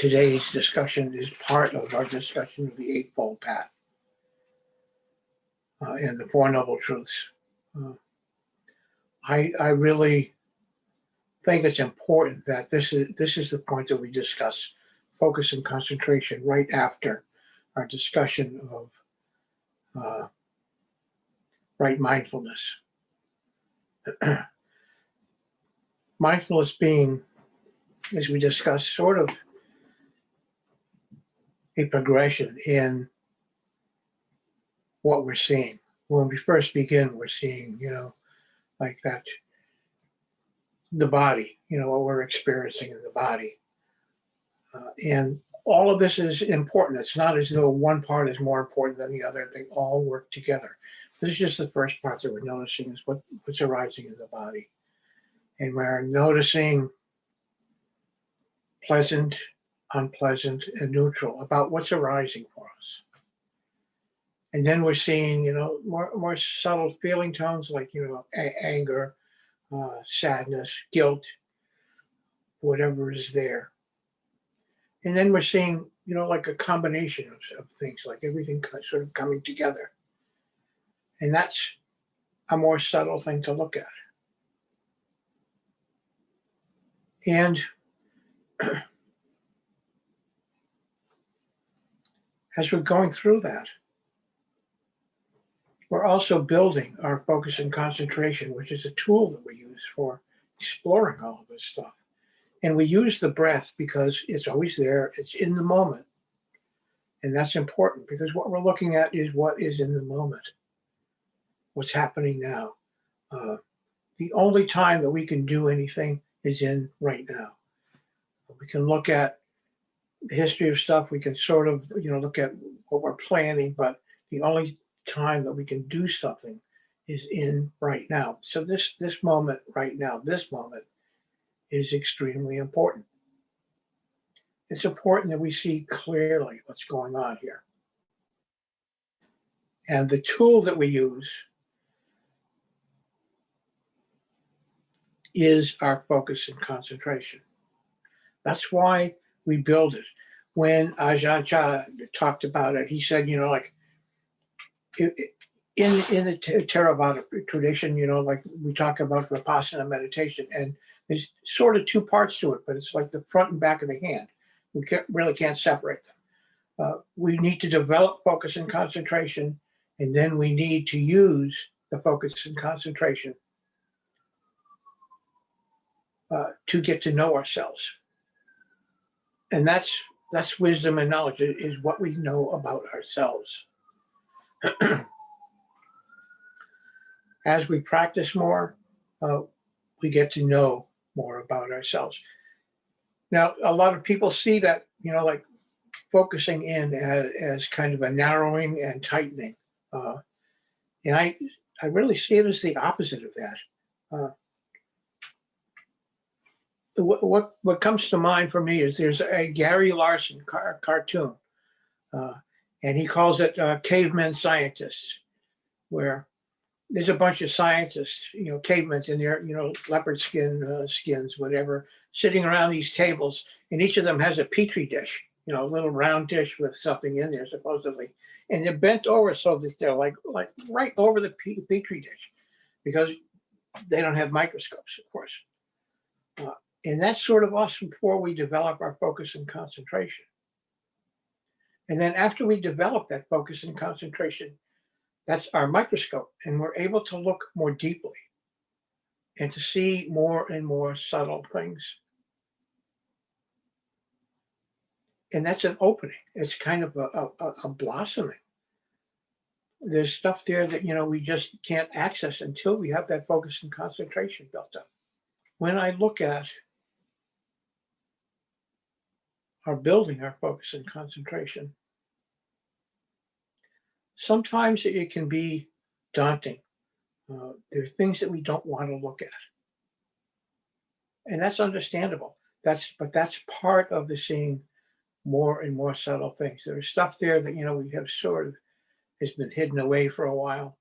today's discussion is part of our discussion of the Eightfold Path and the Four Noble Truths. I really think it's important that this is the point that we discuss focus and concentration right after our discussion of right mindfulness. Mindfulness being, as we discussed, sort of a progression in what we're seeing. When we first begin, we're seeing, like that, the body, what we're experiencing in the body. And all of this is important. It's not as though one part is more important than the other. They all work together. This is just the first part that we're noticing is what's arising in the body. And we're noticing pleasant, unpleasant, and neutral about what's arising for us. And then we're seeing, more subtle feeling tones like, anger, sadness, guilt, whatever is there. And then we're seeing, like a combination of things, like everything sort of coming together. And that's a more subtle thing to look at. And as we're going through that, we're also building our focus and concentration, which is a tool that we use for exploring all of this stuff. And we use the breath because it's always there, it's in the moment. And that's important because what we're looking at is what is in the moment, what's happening now. The only time that we can do anything is in right now. We can look at the history of stuff, we can sort of, look at what we're planning, but the only time that we can do something is in right now. So this moment right now, this moment is extremely important. It's important that we see clearly what's going on here. And the tool that we use is our focus and concentration. That's why we build it. When Ajahn Chah talked about it, he said, in the Theravada tradition, like we talk about Vipassana meditation, and there's sort of two parts to it, but it's like the front and back of the hand. We really can't separate them. We need to develop focus and concentration, and then we need to use the focus and concentration to get to know ourselves. And that's wisdom and knowledge, is what we know about ourselves. As we practice more, we get to know more about ourselves. Now, a lot of people see that, like focusing in as kind of a narrowing and tightening. And I really see it as the opposite of that. What comes to mind for me is there's a Gary Larson cartoon, and he calls it Cavemen Scientists, where there's a bunch of scientists, cavemen in their, leopard skins, whatever, sitting around these tables, and each of them has a petri dish, a little round dish with something in there, supposedly, and they're bent over so that they're like right over the petri dish, because they don't have microscopes, of course. And that's sort of us before we develop our focus and concentration. And then after we develop that focus and concentration, that's our microscope, and we're able to look more deeply and to see more and more subtle things. And that's an opening. It's kind of a blossoming. There's stuff there that, we just can't access until we have that focus and concentration built up. When I look at our building our focus and concentration, sometimes it can be daunting. There are things that we don't want to look at. And that's understandable. But that's part of the seeing more and more subtle things. There's stuff there that, we have sort of has been hidden away for a while.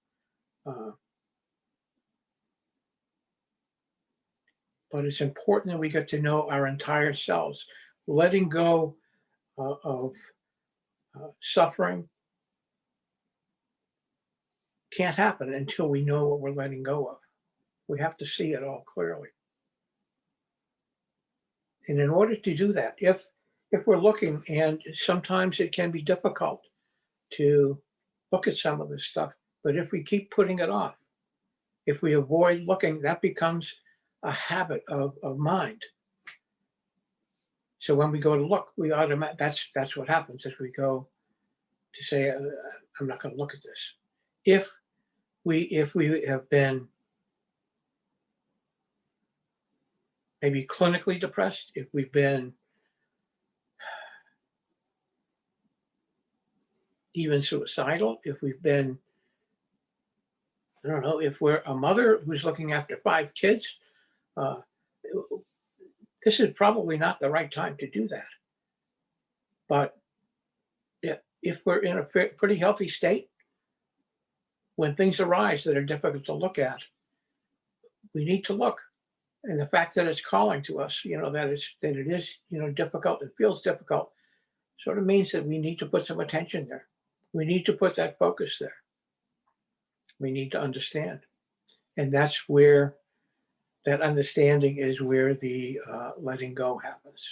But it's important that we get to know our entire selves, letting go of suffering can't happen until we know what we're letting go of. We have to see it all clearly. And in order to do that, if we're looking, and sometimes it can be difficult to look at some of this stuff, but if we keep putting it off, if we avoid looking, that becomes a habit of mind. So when we go to look, we that's what happens as we go to say, I'm not going to look at this. If we have been maybe clinically depressed, if we've been even suicidal, if we've been, I don't know, if we're a mother who's looking after 5 kids, uh, this is probably not the right time to do that. But if we're in a pretty healthy state, when things arise that are difficult to look at, we need to look. And the fact that it's calling to us, that it is, difficult, it feels difficult, sort of means that we need to put some attention there. We need to put that focus there. We need to understand. And that's where that understanding is where the letting go happens.